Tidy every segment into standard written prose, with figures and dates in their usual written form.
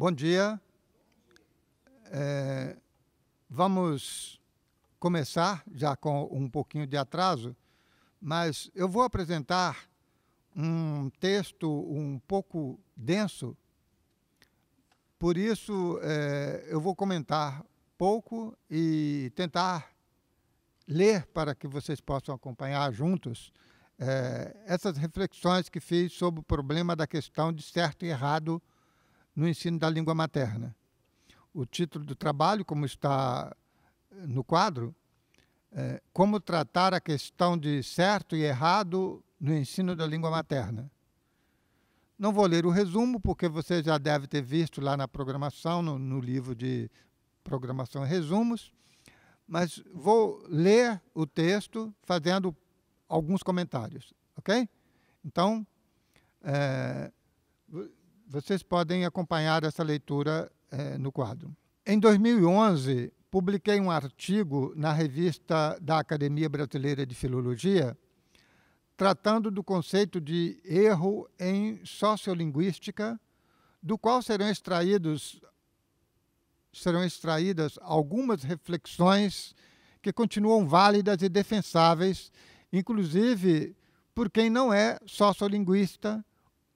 Bom dia. Vamos começar, já com um pouquinho de atraso, mas eu vou apresentar um texto um pouco denso, por isso eu vou comentar pouco e tentar ler para que vocês possam acompanhar juntos essas reflexões que fiz sobre o problema da questão de certo e errado no ensino da língua materna. O título do trabalho, como está no quadro, é Como tratar a questão de certo e errado no ensino da língua materna. Não vou ler o resumo, porque você já deve ter visto lá na programação, no livro de programação e resumos, mas vou ler o texto fazendo alguns comentários, ok? Então, vocês podem acompanhar essa leitura no quadro. Em 2011, publiquei um artigo na revista da Academia Brasileira de Filologia, tratando do conceito de erro em sociolinguística, do qual serão extraídas algumas reflexões que continuam válidas e defensáveis, inclusive por quem não é sociolinguista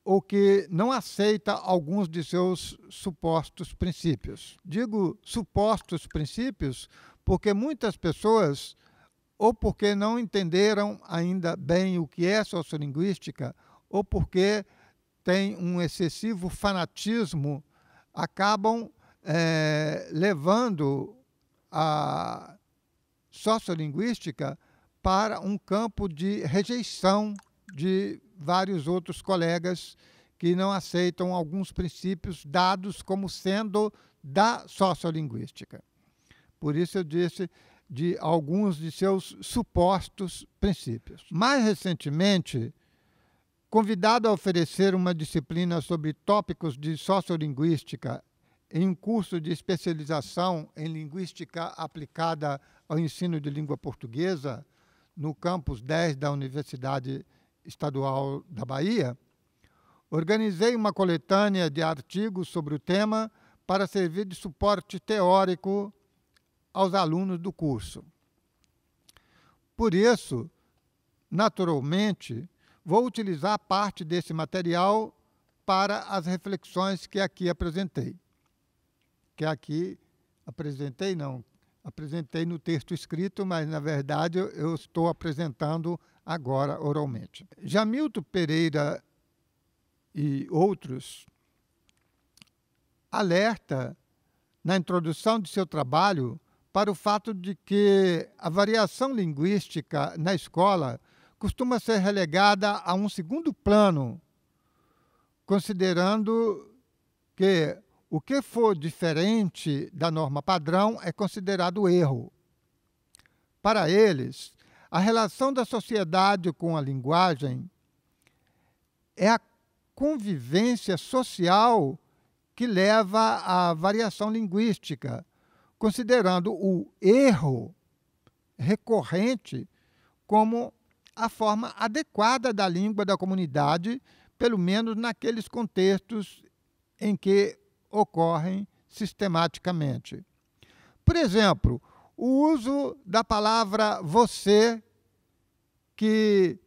ou que não aceita alguns de seus supostos princípios. Digo supostos princípios porque muitas pessoas, ou porque não entenderam ainda bem o que é sociolinguística, ou porque têm um excessivo fanatismo, acabam levando a sociolinguística para um campo de rejeição de vários outros colegas que não aceitam alguns princípios dados como sendo da sociolinguística. Por isso eu disse de alguns de seus supostos princípios. Mais recentemente, convidado a oferecer uma disciplina sobre tópicos de sociolinguística em um curso de especialização em linguística aplicada ao ensino de língua portuguesa no campus 10 da Universidade Estadual da Bahia, organizei uma coletânea de artigos sobre o tema para servir de suporte teórico aos alunos do curso. Por isso, naturalmente, vou utilizar parte desse material para as reflexões que aqui apresentei. Apresentei no texto escrito, mas, na verdade, eu estou apresentando agora oralmente. Jamilton Pereira e outros alerta na introdução de seu trabalho para o fato de que a variação linguística na escola costuma ser relegada a um segundo plano, considerando que o que for diferente da norma padrão é considerado erro. Para eles, a relação da sociedade com a linguagem é a convivência social que leva à variação linguística, considerando o erro recorrente como a forma adequada da língua da comunidade, pelo menos naqueles contextos em que ocorrem sistematicamente. Por exemplo, o uso da palavra você, que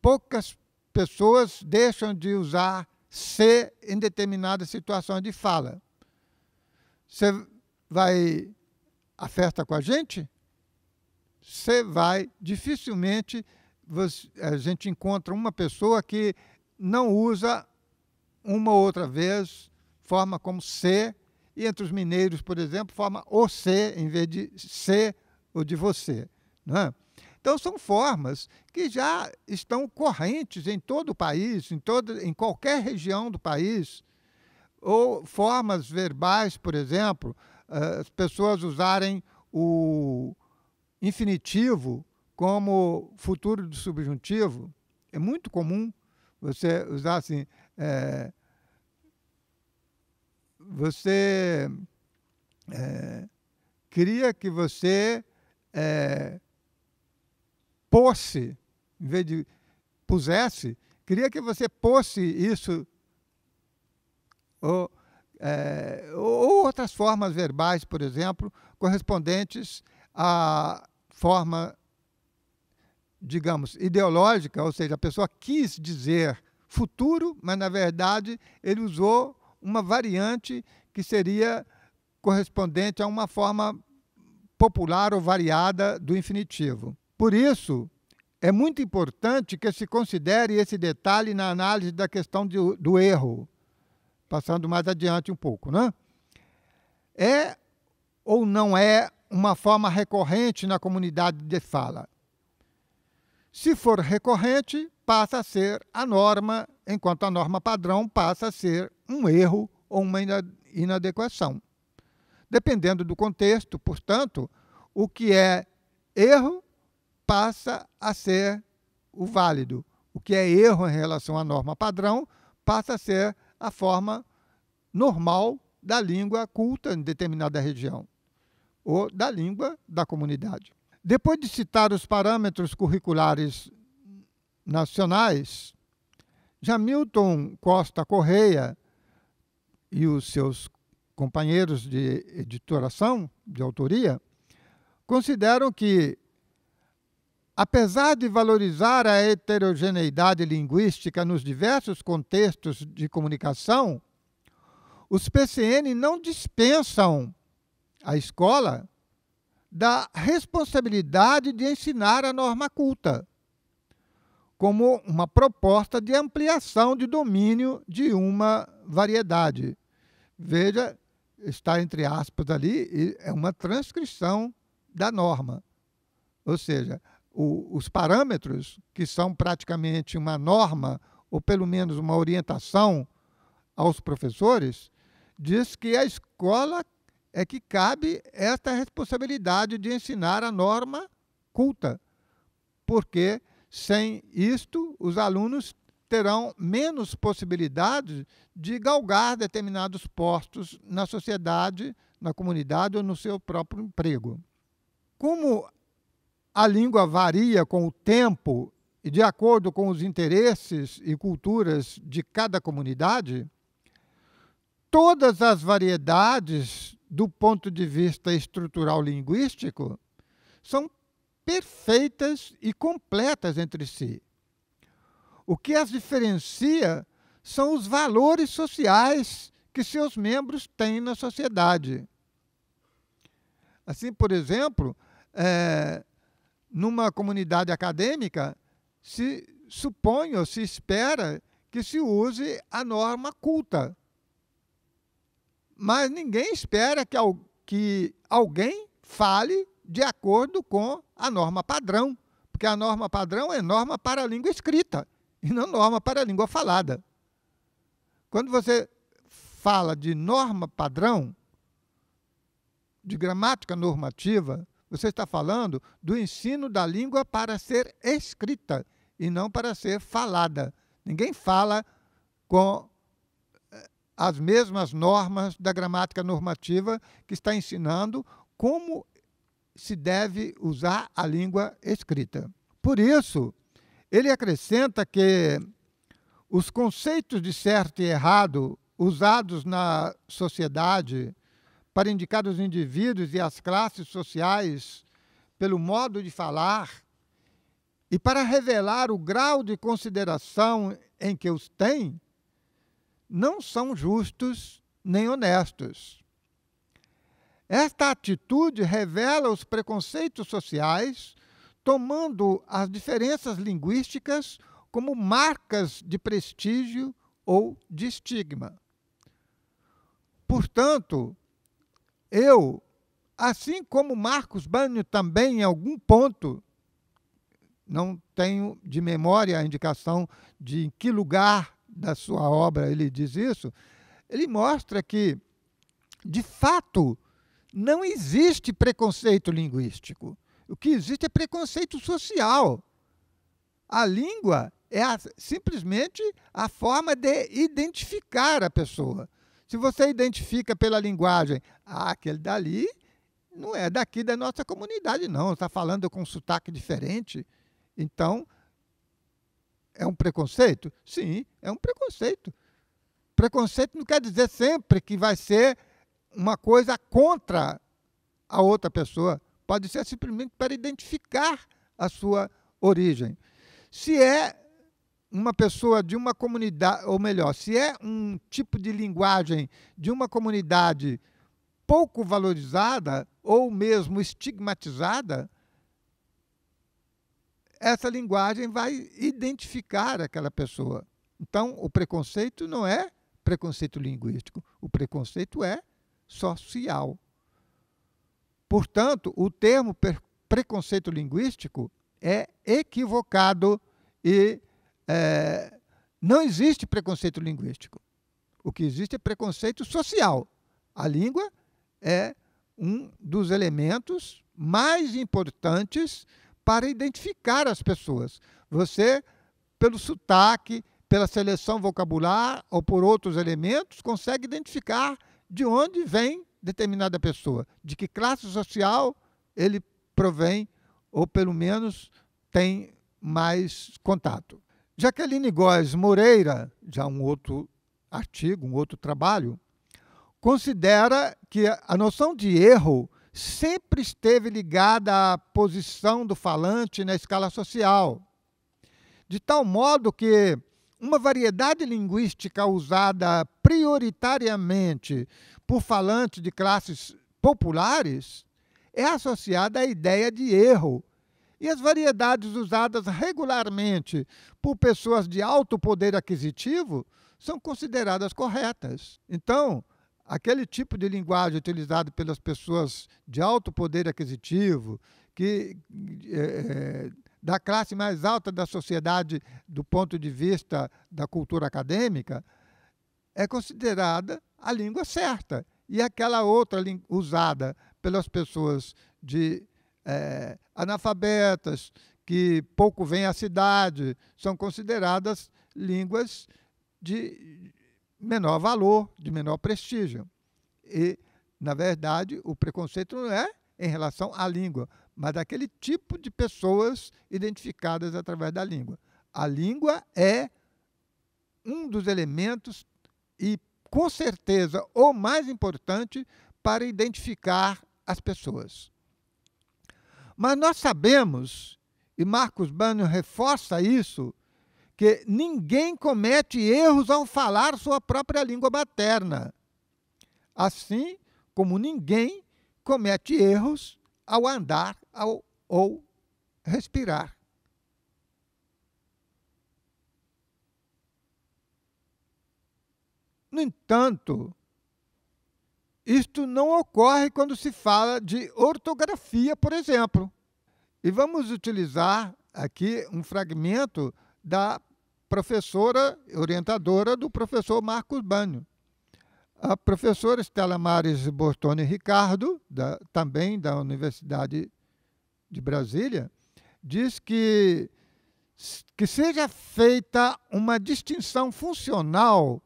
poucas pessoas deixam de usar se em determinadas situações de fala. Você vai à festa com a gente? Você vai, dificilmente a gente encontra uma pessoa que não usa uma ou outra vez forma como se, e entre os mineiros, por exemplo, forma o se em vez de se ou de você. Não é? Então, são formas que já estão correntes em todo o país, em qualquer região do país, ou formas verbais, por exemplo, as pessoas usarem o infinitivo como futuro do subjuntivo. É muito comum você usar assim, você queria que você pôsse, em vez de pusesse, queria que você pôsse isso, ou ou outras formas verbais, por exemplo, correspondentes à forma, digamos, ideológica, ou seja, a pessoa quis dizer futuro, mas na verdade ele usou uma variante que seria correspondente a uma forma popular ou variada do infinitivo. Por isso, é muito importante que se considere esse detalhe na análise da questão do erro. Passando mais adiante um pouco, né? É ou não é uma forma recorrente na comunidade de fala? Se for recorrente, passa a ser a norma, enquanto a norma padrão passa a ser um erro ou uma inadequação. Dependendo do contexto, portanto, o que é erro passa a ser o válido. O que é erro em relação à norma padrão passa a ser a forma normal da língua culta em determinada região, ou da língua da comunidade. Depois de citar os parâmetros curriculares nacionais, Jamilton Costa Correia e os seus companheiros de editoração, de autoria, consideram que, apesar de valorizar a heterogeneidade linguística nos diversos contextos de comunicação, os PCN não dispensam a escola da responsabilidade de ensinar a norma culta, como uma proposta de ampliação de domínio de uma variedade. Veja, está entre aspas ali, é uma transcrição da norma. Ou seja, os parâmetros, que são praticamente uma norma, ou pelo menos uma orientação aos professores, diz que a escola é que cabe esta responsabilidade de ensinar a norma culta, porque sem isto os alunos terão menos possibilidades de galgar determinados postos na sociedade, na comunidade ou no seu próprio emprego. Como a língua varia com o tempo e de acordo com os interesses e culturas de cada comunidade, todas as variedades do ponto de vista estrutural linguístico são perfeitas e completas entre si. O que as diferencia são os valores sociais que seus membros têm na sociedade. Assim, por exemplo, numa comunidade acadêmica, se supõe ou se espera que se use a norma culta. Mas ninguém espera que alguém fale de acordo com a norma padrão, porque a norma padrão é norma para a língua escrita e não norma para a língua falada. Quando você fala de norma padrão, de gramática normativa, você está falando do ensino da língua para ser escrita e não para ser falada. Ninguém fala com as mesmas normas da gramática normativa que está ensinando como se deve usar a língua escrita. Por isso, ele acrescenta que os conceitos de certo e errado usados na sociedade para indicar os indivíduos e as classes sociais pelo modo de falar e para revelar o grau de consideração em que os têm, não são justos nem honestos. Esta atitude revela os preconceitos sociais, tomando as diferenças linguísticas como marcas de prestígio ou de estigma. Portanto, eu, assim como Marcos Banho também em algum ponto, não tenho de memória a indicação de em que lugar da sua obra ele diz isso, ele mostra que, de fato, não existe preconceito linguístico. O que existe é preconceito social. A língua é simplesmente a forma de identificar a pessoa. Se você identifica pela linguagem, aquele dali não é daqui da nossa comunidade, não, está falando com um sotaque diferente. Então, é um preconceito? Sim, é um preconceito. preconceito não quer dizer sempre que vai ser uma coisa contra a outra pessoa. Pode ser simplesmente para identificar a sua origem. Se é uma pessoa de uma comunidade, ou melhor, se é um tipo de linguagem de uma comunidade pouco valorizada ou mesmo estigmatizada, essa linguagem vai identificar aquela pessoa. Então, o preconceito não é preconceito linguístico, o preconceito é social. Portanto, o termo preconceito linguístico é equivocado e não existe preconceito linguístico. O que existe é preconceito social. A língua é um dos elementos mais importantes para identificar as pessoas. Você, pelo sotaque, pela seleção vocabular ou por outros elementos, consegue identificar de onde vem determinada pessoa, de que classe social ele provém, ou pelo menos tem mais contato. Jaqueline Góes Moreira, já um outro artigo, um outro trabalho, considera que a noção de erro sempre esteve ligada à posição do falante na escala social, de tal modo que uma variedade linguística usada prioritariamente por falantes de classes populares é associada à ideia de erro, e as variedades usadas regularmente por pessoas de alto poder aquisitivo são consideradas corretas. Então, aquele tipo de linguagem utilizado pelas pessoas de alto poder aquisitivo, que da classe mais alta da sociedade do ponto de vista da cultura acadêmica, é considerada a língua certa. E aquela outra usada pelas pessoas de analfabetas, que pouco vêm à cidade, são consideradas línguas de menor valor, de menor prestígio. E, na verdade, o preconceito não é em relação à língua, mas daquele tipo de pessoas identificadas através da língua. A língua é um dos elementos e, com certeza, o mais importante para identificar as pessoas. Mas nós sabemos, e Marcos Banho reforça isso, que ninguém comete erros ao falar sua própria língua materna, assim como ninguém comete erros ao andar ou respirar. No entanto, isto não ocorre quando se fala de ortografia, por exemplo. E vamos utilizar aqui um fragmento da professora, orientadora do professor Marcos Banho. A professora Estela Maris Bortoni Ricardo, também da Universidade de Brasília, diz que seja feita uma distinção funcional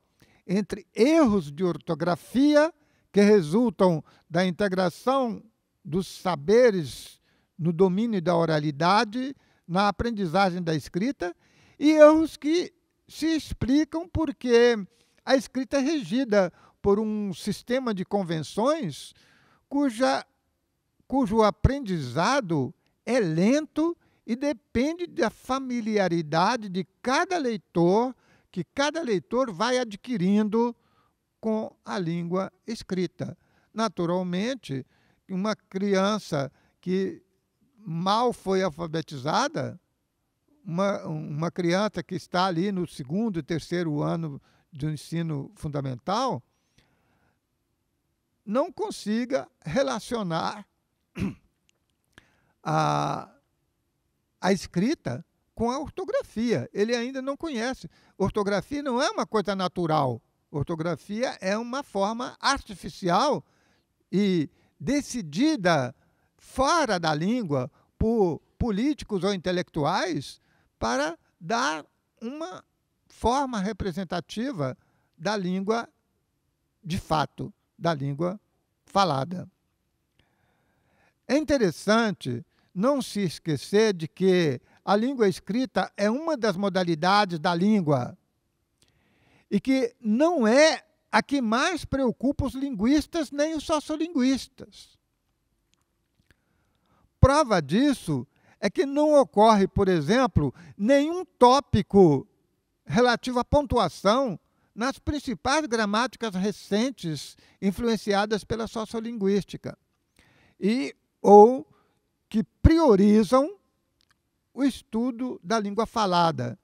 entre erros de ortografia que resultam da integração dos saberes no domínio da oralidade, na aprendizagem da escrita, e erros que se explicam porque a escrita é regida por um sistema de convenções cujo aprendizado é lento e depende da familiaridade de cada leitor, que cada leitor vai adquirindo com a língua escrita. Naturalmente, uma criança que mal foi alfabetizada, uma criança que está ali no segundo e terceiro ano do ensino fundamental, não consiga relacionar a escrita com a ortografia. Ele ainda não conhece. Ortografia não é uma coisa natural. Ortografia é uma forma artificial e decidida fora da língua por políticos ou intelectuais para dar uma forma representativa da língua de fato, da língua falada. É interessante não se esquecer de que a língua escrita é uma das modalidades da língua e que não é a que mais preocupa os linguistas nem os sociolinguistas. Prova disso é que não ocorre, por exemplo, nenhum tópico relativo à pontuação nas principais gramáticas recentes influenciadas pela sociolinguística ou que priorizam o estudo da língua falada,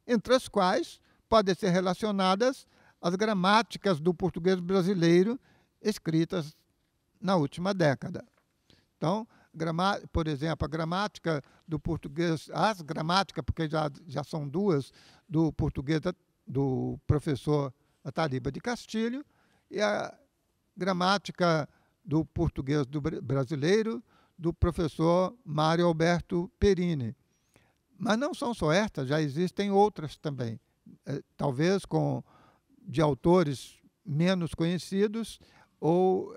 entre as quais podem ser relacionadas as gramáticas do português brasileiro escritas na última década. Então, por exemplo, a gramática do português, as gramáticas, porque já são duas, do português do professor Ataliba de Castilho, e a gramática do português brasileiro do professor Mário Alberto Perini. Mas não são só estas, já existem outras também, talvez de autores menos conhecidos ou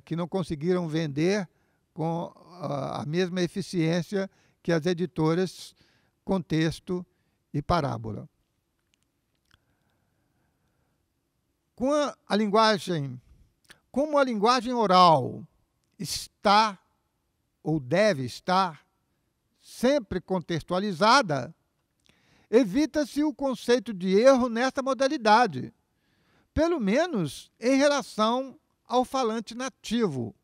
que não conseguiram vender com a mesma eficiência que as editoras Contexto e Parábola. Como a linguagem oral está ou deve estar sempre contextualizada, evita-se o conceito de erro nesta modalidade, pelo menos em relação ao falante nativo,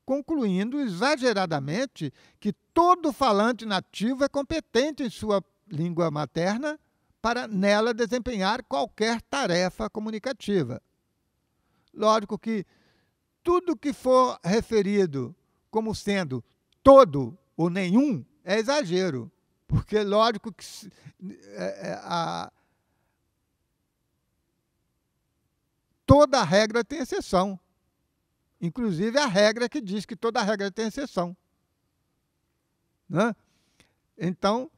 concluindo exageradamente que todo falante nativo é competente em sua língua materna para nela desempenhar qualquer tarefa comunicativa. Lógico que tudo que for referido como sendo todo ou nenhum é exagero, porque lógico que toda regra tem exceção. Inclusive a regra que diz que toda regra tem exceção. Né? Então,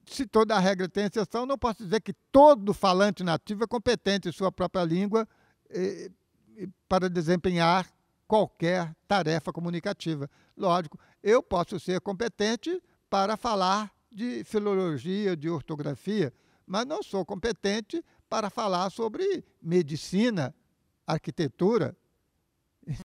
se toda regra tem exceção, não posso dizer que todo falante nativo é competente em sua própria língua para desempenhar qualquer tarefa comunicativa. Lógico, eu posso ser competente para falar de filologia, de ortografia, mas não sou competente para falar sobre medicina, arquitetura,